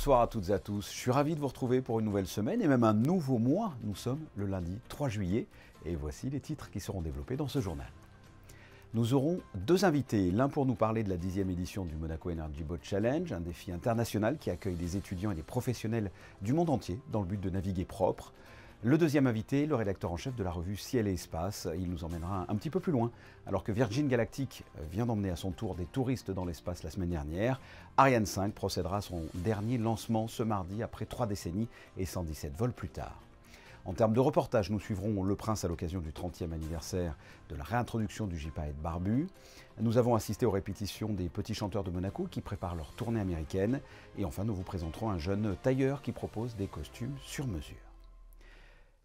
Bonsoir à toutes et à tous, je suis ravi de vous retrouver pour une nouvelle semaine et même un nouveau mois. Nous sommes le lundi 3 juillet et voici les titres qui seront développés dans ce journal. Nous aurons deux invités, l'un pour nous parler de la 10e édition du Monaco Energy Boat Challenge, un défi international qui accueille des étudiants et des professionnels du monde entier dans le but de naviguer propre. Le deuxième invité, le rédacteur en chef de la revue Ciel et Espace. Il nous emmènera un petit peu plus loin. Alors que Virgin Galactic vient d'emmener à son tour des touristes dans l'espace la semaine dernière, Ariane 5 procédera à son dernier lancement ce mardi après 3 décennies et 117 vols plus tard. En termes de reportage, nous suivrons le Prince à l'occasion du 30e anniversaire de la réintroduction du J-Paet Barbu. Nous avons assisté aux répétitions des petits chanteurs de Monaco qui préparent leur tournée américaine. Et enfin, nous vous présenterons un jeune tailleur qui propose des costumes sur mesure.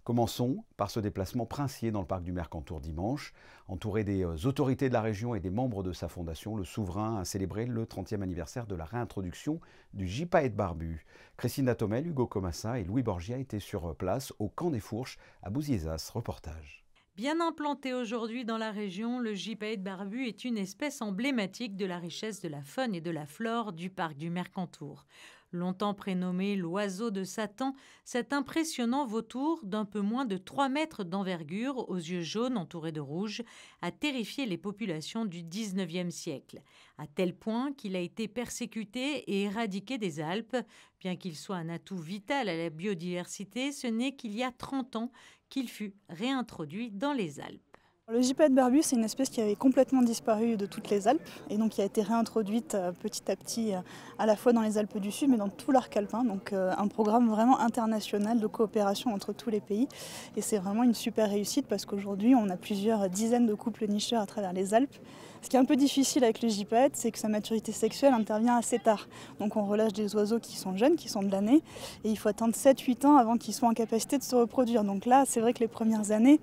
Commençons par ce déplacement princier dans le parc du Mercantour dimanche. Entouré des autorités de la région et des membres de sa fondation, le souverain a célébré le 30e anniversaire de la réintroduction du J-Paet Barbu. Christine Datomel, Hugo Comassa et Louis Borgia étaient sur place au camp des Fourches à Bouziésas. Reportage. Bien implanté aujourd'hui dans la région, le J-Paet Barbu est une espèce emblématique de la richesse de la faune et de la flore du parc du Mercantour. Longtemps prénommé l'oiseau de Satan, cet impressionnant vautour d'un peu moins de 3 mètres d'envergure, aux yeux jaunes entourés de rouge, a terrifié les populations du 19e siècle, à tel point qu'il a été persécuté et éradiqué des Alpes. Bien qu'il soit un atout vital à la biodiversité, ce n'est qu'il y a 30 ans qu'il fut réintroduit dans les Alpes. Le J-Paet Barbu, c'est une espèce qui avait complètement disparu de toutes les Alpes et donc qui a été réintroduite petit à petit à la fois dans les Alpes du Sud mais dans tout l'arc alpin. Donc un programme vraiment international de coopération entre tous les pays et c'est vraiment une super réussite parce qu'aujourd'hui on a plusieurs dizaines de couples nicheurs à travers les Alpes. Ce qui est un peu difficile avec le J-Paet, c'est que sa maturité sexuelle intervient assez tard. Donc on relâche des oiseaux qui sont jeunes, qui sont de l'année et il faut attendre 7-8 ans avant qu'ils soient en capacité de se reproduire. Donc là c'est vrai que les premières années,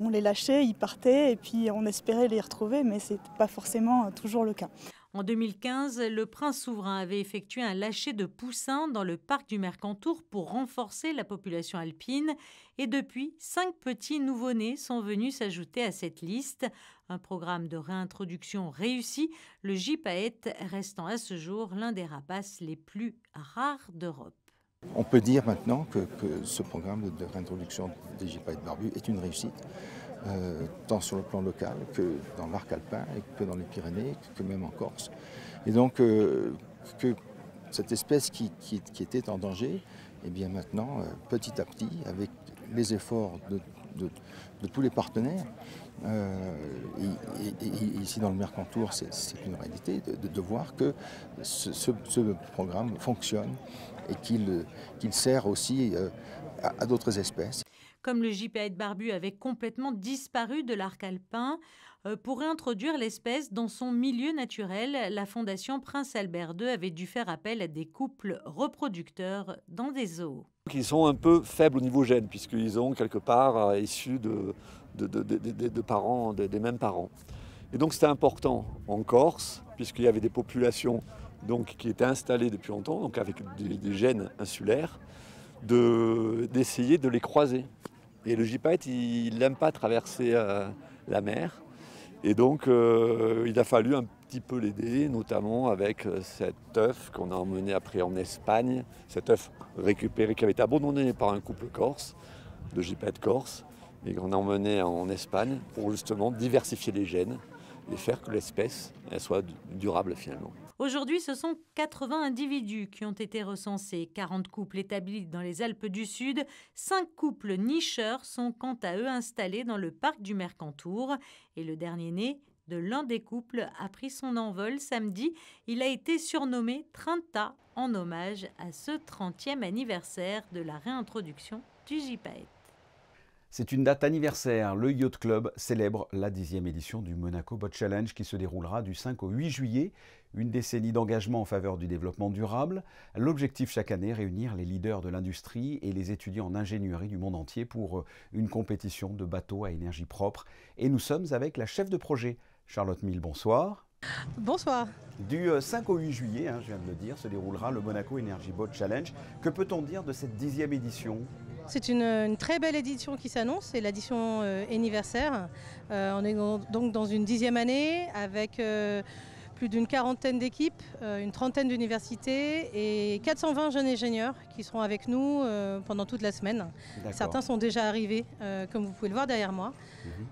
on les lâchait, ils partaient et puis on espérait les retrouver, mais ce n'était pas forcément toujours le cas. En 2015, le prince souverain avait effectué un lâcher de poussins dans le parc du Mercantour pour renforcer la population alpine. Et depuis, 5 petits nouveau-nés sont venus s'ajouter à cette liste. Un programme de réintroduction réussi, le J-Paet restant à ce jour l'un des rapaces les plus rares d'Europe. On peut dire maintenant que ce programme de réintroduction des J-Paet Barbu est une réussite, tant sur le plan local que dans l'arc alpin, et que dans les Pyrénées, que même en Corse. Et donc que cette espèce qui était en danger, eh bien maintenant, petit à petit, avec les efforts de tous les partenaires, et ici dans le Mercantour, c'est une réalité de voir que ce programme fonctionne et qu'il sert aussi à d'autres espèces. Comme le J-Paet Barbu avait complètement disparu de l'arc alpin, pour réintroduire l'espèce dans son milieu naturel, la Fondation Prince Albert II avait dû faire appel à des couples reproducteurs dans des zoos. Ils sont un peu faibles au niveau gène, puisqu'ils ont quelque part issus de parents, des mêmes parents. Et donc c'était important en Corse, puisqu'il y avait des populations donc, qui étaient installées depuis longtemps, donc avec des gènes insulaires, d'essayer de les croiser. Et le J-Paet, il n'aime pas traverser la mer. Et donc, il a fallu un petit peu l'aider, notamment avec cet œuf qu'on a emmené après en Espagne, cet œuf récupéré qui avait été abandonné par un couple corse, de J-Paet corse, et qu'on a emmené en Espagne pour justement diversifier les gènes et faire que l'espèce soit durable finalement. Aujourd'hui, ce sont 80 individus qui ont été recensés, 40 couples établis dans les Alpes du Sud, 5 couples nicheurs sont quant à eux installés dans le parc du Mercantour. Et le dernier né de l'un des couples a pris son envol samedi. Il a été surnommé Trinta en hommage à ce 30e anniversaire de la réintroduction du J-Paet. C'est une date anniversaire. Le Yacht Club célèbre la 10e édition du Monaco Boat Challenge qui se déroulera du 5 au 8 juillet. Une décennie d'engagement en faveur du développement durable. L'objectif chaque année, réunir les leaders de l'industrie et les étudiants en ingénierie du monde entier pour une compétition de bateaux à énergie propre. Et nous sommes avec la chef de projet, Charlotte Mille. Bonsoir. Bonsoir. Du 5 au 8 juillet, je viens de le dire, se déroulera le Monaco Energy Boat Challenge. Que peut-on dire de cette 10e édition ? C'est une très belle édition qui s'annonce, c'est l'édition anniversaire. On est donc dans une 10e année avec plus d'une quarantaine d'équipes, une trentaine d'universités et 420 jeunes ingénieurs qui seront avec nous pendant toute la semaine. Certains sont déjà arrivés, comme vous pouvez le voir derrière moi,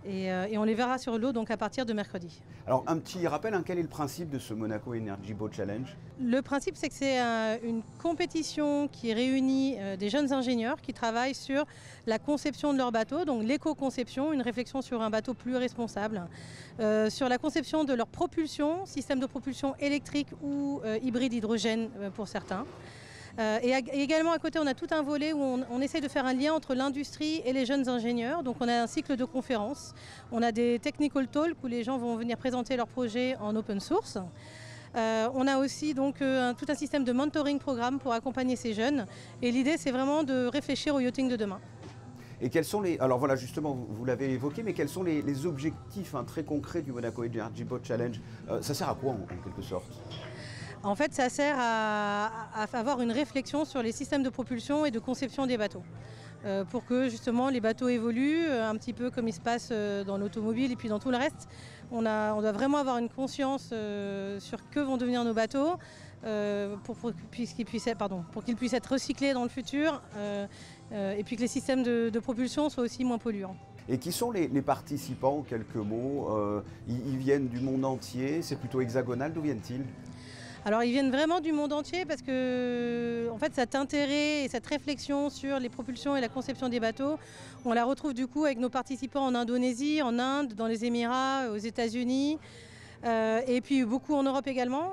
et on les verra sur l'eau donc à partir de mercredi. Alors un petit rappel, quel est le principe de ce Monaco Energy Boat Challenge? Le principe, c'est que c'est une compétition qui réunit des jeunes ingénieurs qui travaillent sur la conception de leur bateau, donc l'éco-conception, une réflexion sur un bateau plus responsable, sur la conception de leur propulsion, système de propulsion électrique ou hybride hydrogène pour certains. Et également à côté, on a tout un volet où on essaie de faire un lien entre l'industrie et les jeunes ingénieurs. Donc on a un cycle de conférences, on a des technical talks où les gens vont venir présenter leurs projets en open source. On a aussi donc tout un système de mentoring programme pour accompagner ces jeunes. Et l'idée, c'est vraiment de réfléchir au yachting de demain. Et quels sont les... Alors voilà, justement, vous l'avez évoqué, mais quels sont les objectifs très concrets du Monaco Energy Boat Challenge? Ça sert à quoi, en quelque sorte? En fait, ça sert à avoir une réflexion sur les systèmes de propulsion et de conception des bateaux. Pour que justement les bateaux évoluent un petit peu comme il se passe dans l'automobile et puis dans tout le reste. On doit vraiment avoir une conscience sur que vont devenir nos bateaux pour qu'ils puissent être recyclés dans le futur et puis que les systèmes de propulsion soient aussi moins polluants. Et qui sont les participants, en quelques mots? Ils viennent du monde entier, c'est plutôt hexagonal, d'où viennent-ils? Alors ils viennent vraiment du monde entier parce que en fait, cet intérêt et cette réflexion sur les propulsions et la conception des bateaux, on la retrouve du coup avec nos participants en Indonésie, en Inde, dans les Émirats, aux États-Unis et puis beaucoup en Europe également.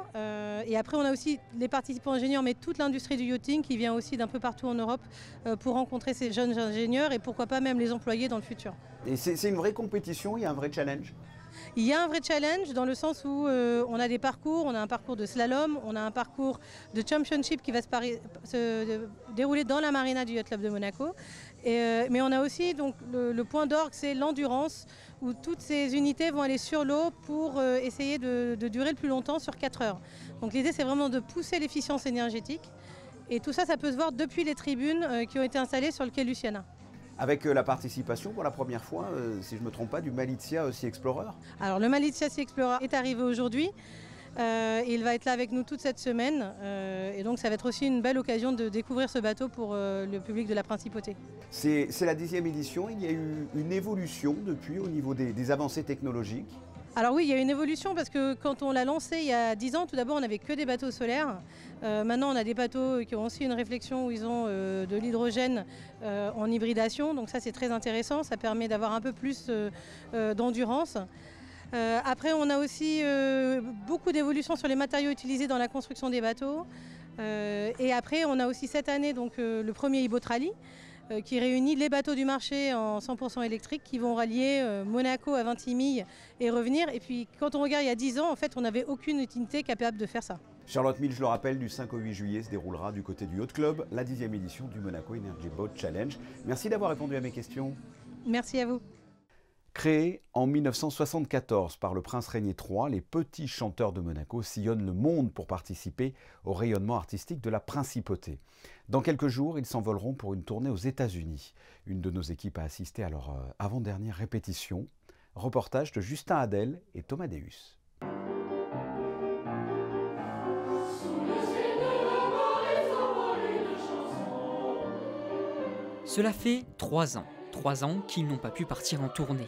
Et après on a aussi les participants ingénieurs, mais toute l'industrie du yachting qui vient aussi d'un peu partout en Europe pour rencontrer ces jeunes ingénieurs et pourquoi pas même les employer dans le futur. Et c'est une vraie compétition, il y a un vrai challenge? Il y a un vrai challenge dans le sens où on a des parcours, on a un parcours de slalom, on a un parcours de championship qui va se dérouler dans la marina du Yacht Club de Monaco. Mais on a aussi donc, le point d'orgue, c'est l'endurance, où toutes ces unités vont aller sur l'eau pour essayer de durer le plus longtemps sur 4 heures. Donc l'idée, c'est vraiment de pousser l'efficience énergétique. Et tout ça, ça peut se voir depuis les tribunes qui ont été installées sur le quai Luciana. Avec la participation pour la première fois, si je ne me trompe pas, du Malizia Sea Explorer? Alors le Malizia Sea Explorer est arrivé aujourd'hui. Il va être là avec nous toute cette semaine. Et donc ça va être aussi une belle occasion de découvrir ce bateau pour le public de la Principauté. C'est la 10e édition, il y a eu une évolution depuis au niveau des avancées technologiques? Alors oui, il y a une évolution parce que quand on l'a lancé il y a 10 ans, tout d'abord on n'avait que des bateaux solaires. Maintenant on a des bateaux qui ont aussi une réflexion où ils ont de l'hydrogène en hybridation. Donc ça c'est très intéressant, ça permet d'avoir un peu plus d'endurance. Après on a aussi beaucoup d'évolutions sur les matériaux utilisés dans la construction des bateaux. Et après on a aussi cette année donc, le premier e-boat rally. Qui réunit les bateaux du marché en 100% électrique qui vont rallier Monaco à Vintimille et revenir. Et puis quand on regarde il y a 10 ans, en fait, on n'avait aucune unité capable de faire ça. Charlotte Mille, je le rappelle, du 5 au 8 juillet se déroulera du côté du Yacht Club la 10e édition du Monaco Energy Boat Challenge. Merci d'avoir répondu à mes questions. Merci à vous. Créés en 1974 par le prince Régnier III, les petits chanteurs de Monaco sillonnent le monde pour participer au rayonnement artistique de la principauté. Dans quelques jours, ils s'envoleront pour une tournée aux États-Unis. Une de nos équipes a assisté à leur avant-dernière répétition. Reportage de Justin Hadel et Thomas Deus. Cela fait 3 ans. 3 ans qu'ils n'ont pas pu partir en tournée.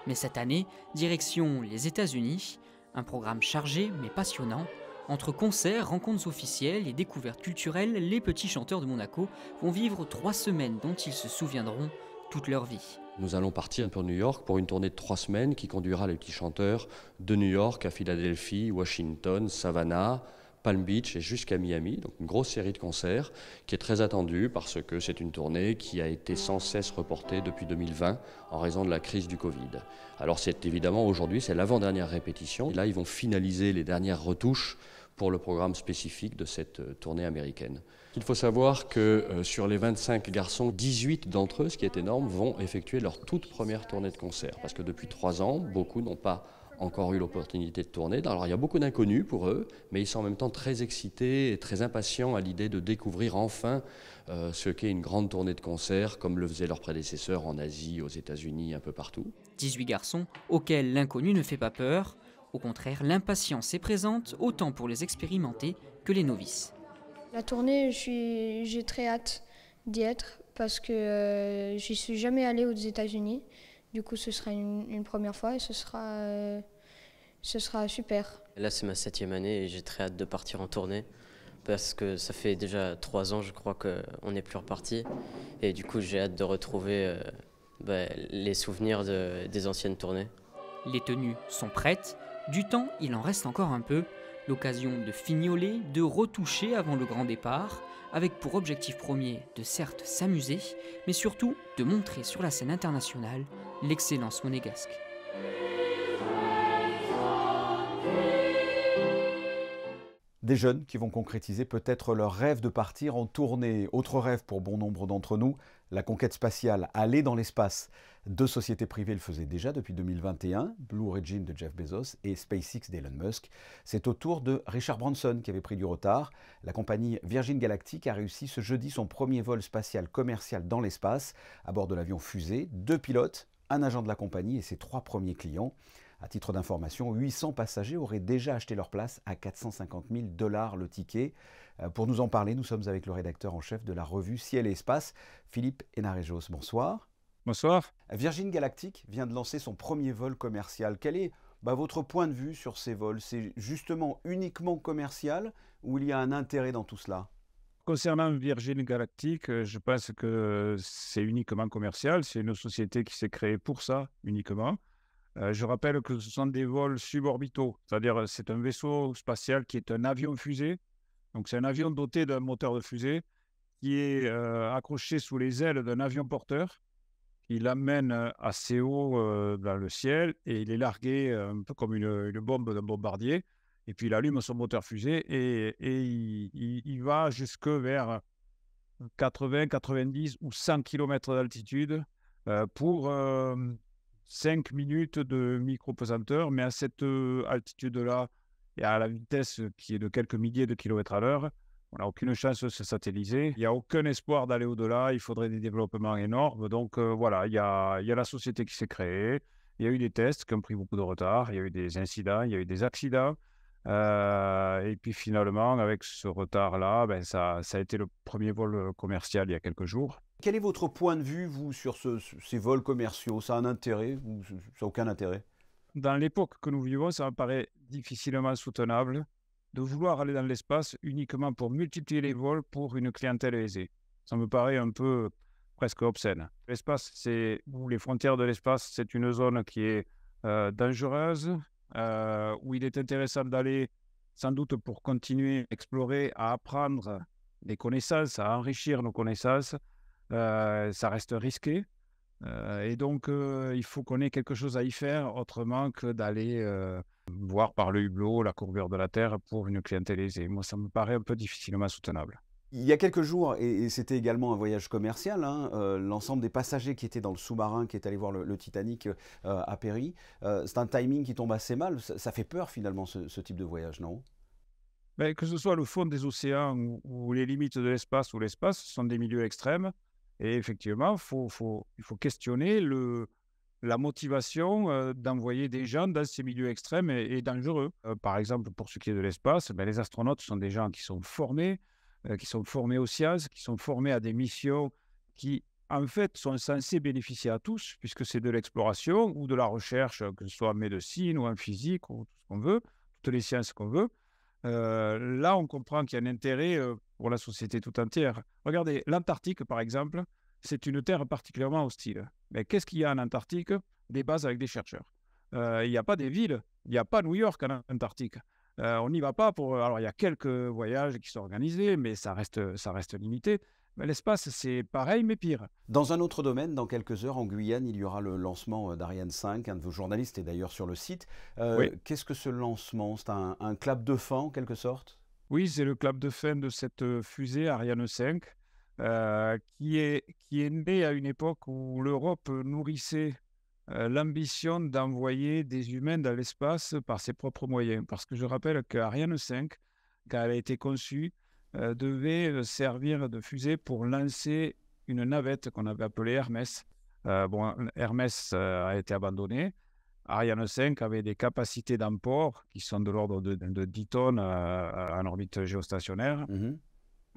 Mais cette année, direction les États-Unis, un programme chargé mais passionnant. Entre concerts, rencontres officielles et découvertes culturelles, les petits chanteurs de Monaco vont vivre 3 semaines dont ils se souviendront toute leur vie. Nous allons partir pour New York pour une tournée de 3 semaines qui conduira les petits chanteurs de New York à Philadelphie, Washington, Savannah, Palm Beach et jusqu'à Miami, donc une grosse série de concerts qui est très attendue parce que c'est une tournée qui a été sans cesse reportée depuis 2020 en raison de la crise du Covid. Alors c'est évidemment aujourd'hui, c'est l'avant-dernière répétition. Et là, ils vont finaliser les dernières retouches pour le programme spécifique de cette tournée américaine. Il faut savoir que sur les 25 garçons, 18 d'entre eux, ce qui est énorme, vont effectuer leur toute première tournée de concert. Parce que depuis 3 ans, beaucoup n'ont pas encore eu l'opportunité de tourner. Alors il y a beaucoup d'inconnus pour eux, mais ils sont en même temps très excités et très impatients à l'idée de découvrir enfin ce qu'est une grande tournée de concert, comme le faisaient leurs prédécesseurs en Asie, aux États-Unis, un peu partout. 18 garçons auxquels l'inconnu ne fait pas peur. Au contraire, l'impatience est présente autant pour les expérimentés que les novices. La tournée, j'ai très hâte d'y être parce que j'y suis jamais allée aux États-Unis. Du coup, ce sera une première fois et ce sera super. Là, c'est ma 7e année et j'ai très hâte de partir en tournée parce que ça fait déjà 3 ans, je crois, qu'on n'est plus reparti. Et du coup, j'ai hâte de retrouver les souvenirs des anciennes tournées. Les tenues sont prêtes, du temps, il en reste encore un peu. L'occasion de fignoler, de retoucher avant le grand départ, avec pour objectif premier de certes s'amuser, mais surtout de montrer sur la scène internationale l'excellence monégasque. Des jeunes qui vont concrétiser peut-être leur rêve de partir en tournée. Autre rêve pour bon nombre d'entre nous, la conquête spatiale, aller dans l'espace. 2 sociétés privées le faisaient déjà depuis 2021, Blue Origin de Jeff Bezos et SpaceX d'Elon Musk. C'est au tour de Richard Branson qui avait pris du retard. La compagnie Virgin Galactic a réussi ce jeudi son premier vol spatial commercial dans l'espace, à bord de l'avion fusée, 2 pilotes, un agent de la compagnie et ses 3 premiers clients. À titre d'information, 800 passagers auraient déjà acheté leur place à 450 000 $ le ticket. Pour nous en parler, nous sommes avec le rédacteur en chef de la revue Ciel et Espace, Philippe Hénarejos. Bonsoir. Bonsoir. Virgin Galactic vient de lancer son premier vol commercial. Quel est votre point de vue sur ces vols? C'est justement uniquement commercial ou il y a un intérêt dans tout cela? Concernant Virgin Galactic, je pense que c'est uniquement commercial. C'est une société qui s'est créée pour ça uniquement. Je rappelle que ce sont des vols suborbitaux, c'est-à-dire c'est un vaisseau spatial qui est un avion-fusée. Donc c'est un avion doté d'un moteur de fusée qui est accroché sous les ailes d'un avion porteur. Il l'amène assez haut dans le ciel et il est largué un peu comme une bombe d'un bombardier. Et puis il allume son moteur fusée et il va jusque vers 80, 90 ou 100 km d'altitude pour 5 minutes de micro-pesanteur, mais à cette altitude-là et à la vitesse qui est de quelques milliers de kilomètres à l'heure, on n'a aucune chance de se satelliser. Il n'y a aucun espoir d'aller au-delà, il faudrait des développements énormes. Donc voilà, il y a la société qui s'est créée, il y a eu des tests qui ont pris beaucoup de retard, il y a eu des incidents, il y a eu des accidents. Et puis finalement, avec ce retard-là, ça a été le premier vol commercial il y a quelques jours. Quel est votre point de vue, vous, sur ces vols commerciaux? Ça a un intérêt ou ça n'a aucun intérêt? Dans l'époque que nous vivons, ça me paraît difficilement soutenable de vouloir aller dans l'espace uniquement pour multiplier les vols pour une clientèle aisée. Ça me paraît un peu presque obscène. L'espace, ou les frontières de l'espace, c'est une zone qui est dangereuse, où il est intéressant d'aller sans doute pour continuer à explorer, à apprendre des connaissances, à enrichir nos connaissances. Ça reste risqué et donc il faut qu'on ait quelque chose à y faire autrement que d'aller voir par le hublot la courbure de la Terre pour une clientèle aisée. Moi, ça me paraît un peu difficilement soutenable. Il y a quelques jours, et c'était également un voyage commercial, l'ensemble des passagers qui étaient dans le sous-marin, qui est allé voir le Titanic à péri. C'est un timing qui tombe assez mal. Ça fait peur finalement ce type de voyage, non? Que ce soit le fond des océans ou les limites de l'espace ou l'espace, ce sont des milieux extrêmes. Et effectivement, il faut questionner la motivation d'envoyer des gens dans ces milieux extrêmes et dangereux. Par exemple, pour ce qui est de l'espace, les astronautes sont des gens qui sont formés aux sciences, qui sont formés à des missions qui, en fait, sont censées bénéficier à tous, puisque c'est de l'exploration ou de la recherche, que ce soit en médecine ou en physique, ou tout ce qu'on veut, toutes les sciences qu'on veut. Là, on comprend qu'il y a un intérêt pour la société tout entière. Regardez, l'Antarctique, par exemple, c'est une terre particulièrement hostile. Mais qu'est-ce qu'il y a en Antarctique? Des bases avec des chercheurs. Il n'y a pas des villes, il n'y a pas New York en Antarctique. On n'y va pas pour... Alors, il y a quelques voyages qui sont organisés, mais ça reste limité. Mais l'espace, c'est pareil, mais pire. Dans un autre domaine, dans quelques heures, en Guyane, il y aura le lancement d'Ariane 5. Un de vos journalistes est d'ailleurs sur le site. Oui. Qu'est-ce que ce lancement? C'est un clap de fin, en quelque sorte? Oui, c'est le clap de fin de cette fusée Ariane 5, qui est née à une époque où l'Europe nourrissait l'ambition d'envoyer des humains dans l'espace par ses propres moyens. Parce que je rappelle qu'Ariane 5, quand elle a été conçue, devait servir de fusée pour lancer une navette qu'on avait appelée Hermès. Hermès a été abandonnée Ariane 5 avait des capacités d'emport qui sont de l'ordre de 10 tonnes en orbite géostationnaire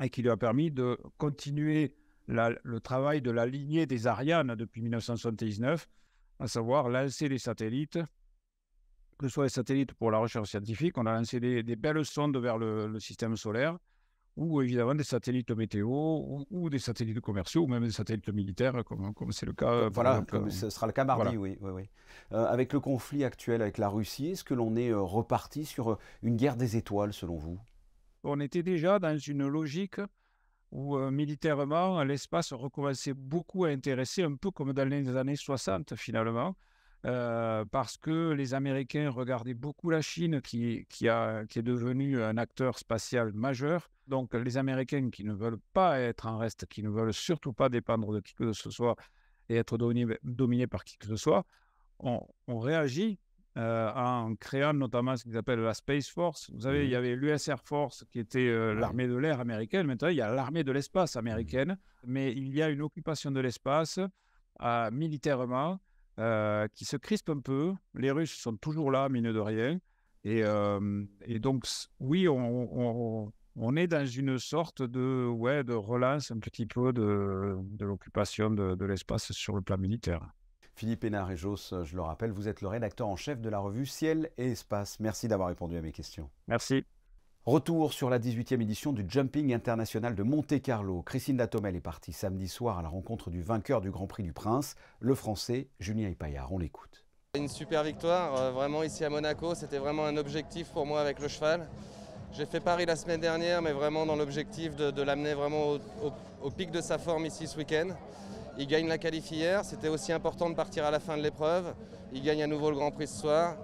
et qui lui a permis de continuer le travail de la lignée des Ariane depuis 1979, à savoir lancer des satellites, que ce soit des satellites pour la recherche scientifique, on a lancé des belles sondes vers le système solaire, ou évidemment des satellites météo, ou des satellites commerciaux, ou même des satellites militaires, comme c'est le cas. Voilà, comme ce sera le cas mardi, voilà. Oui. Avec le conflit actuel avec la Russie, est-ce que l'on est reparti sur une guerre des étoiles, selon vous? On était déjà dans une logique où militairement, l'espace recommençait beaucoup à intéresser, un peu comme dans les années 60 finalement, parce que les Américains regardaient beaucoup la Chine qui est devenue un acteur spatial majeur. Donc les Américains qui ne veulent pas être en reste, qui ne veulent surtout pas dépendre de qui que ce soit et être dominés par qui que ce soit, ont réagi en créant notamment ce qu'ils appellent la Space Force. Vous savez, il y avait l'US Air Force qui était l'armée de l'air américaine. Maintenant, il y a l'armée de l'espace américaine. Mais il y a une occupation de l'espace militairement qui se crispe un peu. Les Russes sont toujours là, mine de rien. Et donc, oui, on est dans une sorte de relance un petit peu de l'occupation de l'espace sur le plan militaire. Philippe Hénard-Réjos, je le rappelle, vous êtes le rédacteur en chef de la revue Ciel et Espace. Merci d'avoir répondu à mes questions. Merci. Retour sur la 18e édition du Jumping International de Monte-Carlo. Christine Datomel est partie samedi soir à la rencontre du vainqueur du Grand Prix du Prince, le Français Julien Epaillard. On l'écoute. Une super victoire, vraiment ici à Monaco. C'était vraiment un objectif pour moi avec le cheval. J'ai fait Paris la semaine dernière, mais vraiment dans l'objectif de l'amener vraiment au pic de sa forme ici ce week-end. Il gagne la qualif hier, c'était aussi important de partir à la fin de l'épreuve. Il gagne à nouveau le Grand Prix ce soir.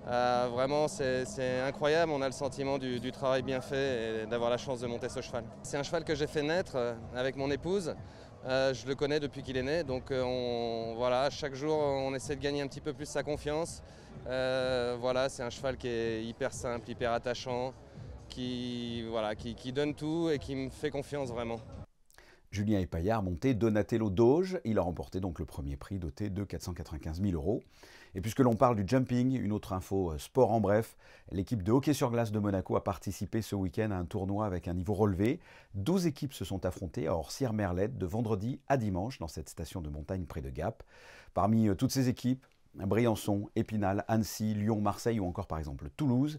Vraiment, c'est incroyable, on a le sentiment du travail bien fait et d'avoir la chance de monter ce cheval. C'est un cheval que j'ai fait naître avec mon épouse. Je le connais depuis qu'il est né, donc voilà, chaque jour on essaie de gagner un petit peu plus sa confiance. Voilà, c'est un cheval qui est hyper simple, hyper attachant, qui donne tout et qui me fait confiance vraiment. Julien Epaillard montait Donatello Doge. Il a remporté donc le premier prix doté de 495 000 €. Et puisque l'on parle du jumping, une autre info sport en bref, l'équipe de hockey sur glace de Monaco a participé ce week-end à un tournoi avec un niveau relevé. 12 équipes se sont affrontées à Orcières-Merlette de vendredi à dimanche dans cette station de montagne près de Gap. Parmi toutes ces équipes, Briançon, Épinal, Annecy, Lyon, Marseille ou encore par exemple Toulouse,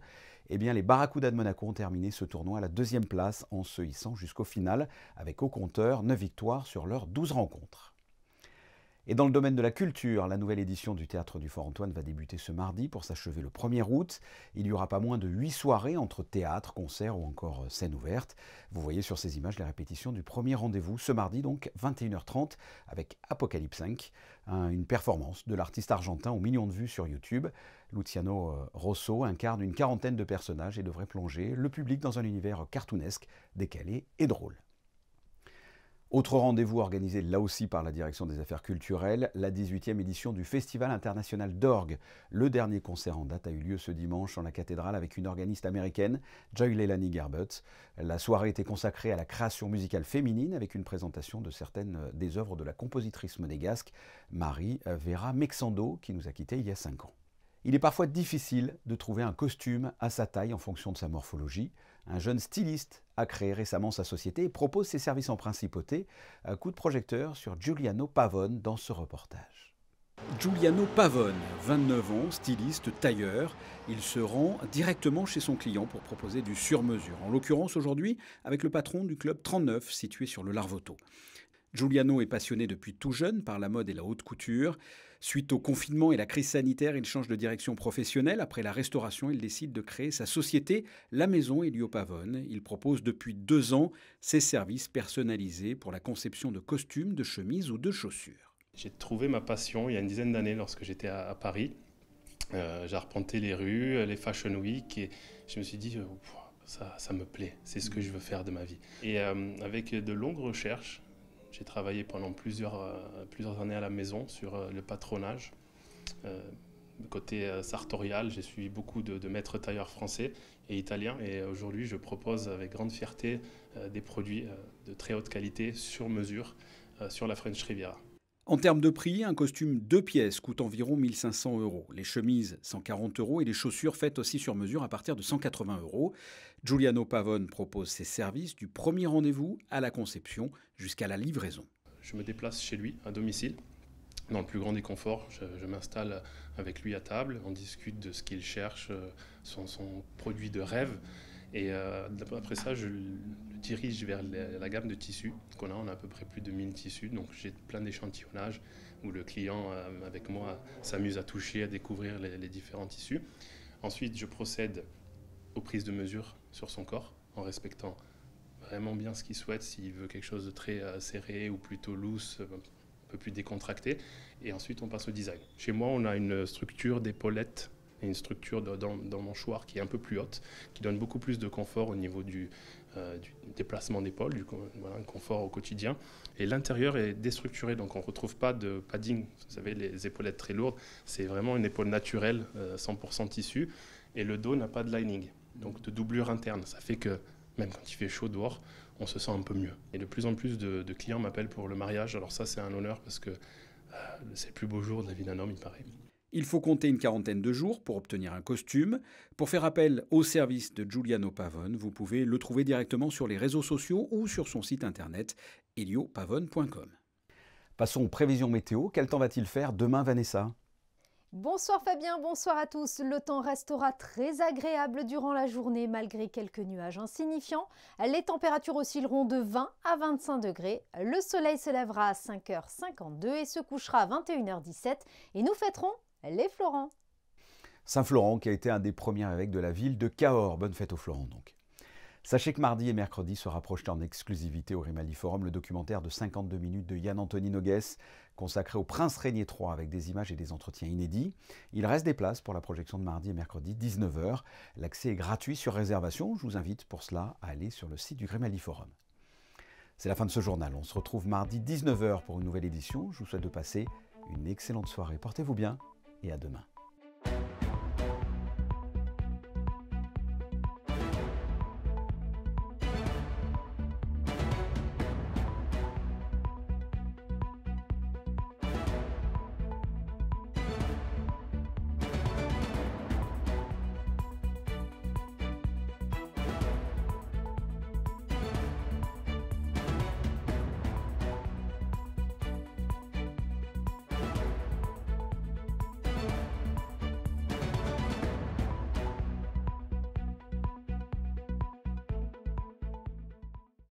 eh bien, les Barracudas de Monaco ont terminé ce tournoi à la 2e place en se hissant jusqu'au final avec au compteur 9 victoires sur leurs 12 rencontres. Et dans le domaine de la culture, la nouvelle édition du Théâtre du Fort-Antoine va débuter ce mardi pour s'achever le 1er août. Il n'y aura pas moins de 8 soirées entre théâtre, concerts ou encore scènes ouvertes. Vous voyez sur ces images les répétitions du premier rendez-vous ce mardi, donc 21h30 avec Apocalypse 5, une performance de l'artiste argentin aux millions de vues sur YouTube. Luciano Rosso incarne une quarantaine de personnages et devrait plonger le public dans un univers cartoonesque, décalé et drôle. Autre rendez-vous organisé là aussi par la Direction des Affaires culturelles, la 18e édition du Festival international d'orgue. Le dernier concert en date a eu lieu ce dimanche en la cathédrale avec une organiste américaine, Joy Leilani Garbutt. La soirée était consacrée à la création musicale féminine avec une présentation de certaines des œuvres de la compositrice monégasque Marie Vera Mexando qui nous a quittés il y a 5 ans. Il est parfois difficile de trouver un costume à sa taille en fonction de sa morphologie. Un jeune styliste a créé récemment sa société et propose ses services en principauté. Un coup de projecteur sur Giuliano Pavone dans ce reportage. Giuliano Pavone, 29 ans, styliste, tailleur. Il se rend directement chez son client pour proposer du sur-mesure. En l'occurrence aujourd'hui avec le patron du club 39 situé sur le Larvoto. Giuliano est passionné depuis tout jeune par la mode et la haute couture. Suite au confinement et la crise sanitaire, il change de direction professionnelle. Après la restauration, il décide de créer sa société, la Maison Elio Pavone. Il propose depuis 2 ans ses services personnalisés pour la conception de costumes, de chemises ou de chaussures. J'ai trouvé ma passion il y a une dizaine d'années lorsque j'étais à Paris. J'ai arpenté les rues, les Fashion Week et je me suis dit ça me plaît, c'est ce que je veux faire de ma vie. Et avec de longues recherches, j'ai travaillé pendant plusieurs années à la maison sur le patronage. Côté sartorial, j'ai suivi beaucoup de maîtres tailleurs français et italiens. Et aujourd'hui, je propose avec grande fierté des produits de très haute qualité sur mesure sur la French Riviera. En termes de prix, un costume 2 pièces coûte environ 1 500 €. Les chemises, 140 € et les chaussures faites aussi sur mesure à partir de 180 €. Giuliano Pavone propose ses services du premier rendez-vous à la conception jusqu'à la livraison. Je me déplace chez lui, à domicile, dans le plus grand des conforts. Je m'installe avec lui à table, on discute de ce qu'il cherche, son produit de rêve. Et après ça, je le dirige vers la gamme de tissus qu'on a. On a à peu près plus de 1000 tissus, donc j'ai plein d'échantillonnages où le client, avec moi, s'amuse à toucher, à découvrir les différents tissus. Ensuite, je procède aux prises de mesure sur son corps, en respectant vraiment bien ce qu'il souhaite, s'il veut quelque chose de très serré ou plutôt loose, un peu plus décontracté. Et ensuite, on passe au design. Chez moi, on a une structure d'épaulette et une structure dans mâchoire qui est un peu plus haute, qui donne beaucoup plus de confort au niveau du déplacement d'épaule, un confort au quotidien. Et l'intérieur est déstructuré, donc on ne retrouve pas de padding. Vous savez, les épaulettes très lourdes, c'est vraiment une épaule naturelle, 100% tissu. Et le dos n'a pas de lining, donc de doublure interne. Ça fait que même quand il fait chaud dehors, on se sent un peu mieux. Et de plus en plus de clients m'appellent pour le mariage. Alors ça, c'est un honneur parce que c'est le plus beau jour de la vie d'un homme, il paraît. Il faut compter une quarantaine de jours pour obtenir un costume. Pour faire appel au service de Giuliano Pavone, vous pouvez le trouver directement sur les réseaux sociaux ou sur son site internet eliopavone.com. Passons aux prévisions météo. Quel temps va-t-il faire demain, Vanessa ? Bonsoir Fabien, bonsoir à tous. Le temps restera très agréable durant la journée malgré quelques nuages insignifiants. Les températures oscilleront de 20 à 25 degrés. Le soleil se lèvera à 5h52 et se couchera à 21h17. Et nous fêterons les Florents. Saint-Florent qui a été un des premiers évêques de la ville de Cahors. Bonne fête aux Florents donc. Sachez que mardi et mercredi sera projeté en exclusivité au Grimaldi Forum le documentaire de 52 minutes de Yann-Anthony Noguès consacré au Prince Régnier III avec des images et des entretiens inédits. Il reste des places pour la projection de mardi et mercredi 19h. L'accès est gratuit sur réservation. Je vous invite pour cela à aller sur le site du Grimaldi Forum. C'est la fin de ce journal. On se retrouve mardi 19h pour une nouvelle édition. Je vous souhaite de passer une excellente soirée. Portez-vous bien et à demain.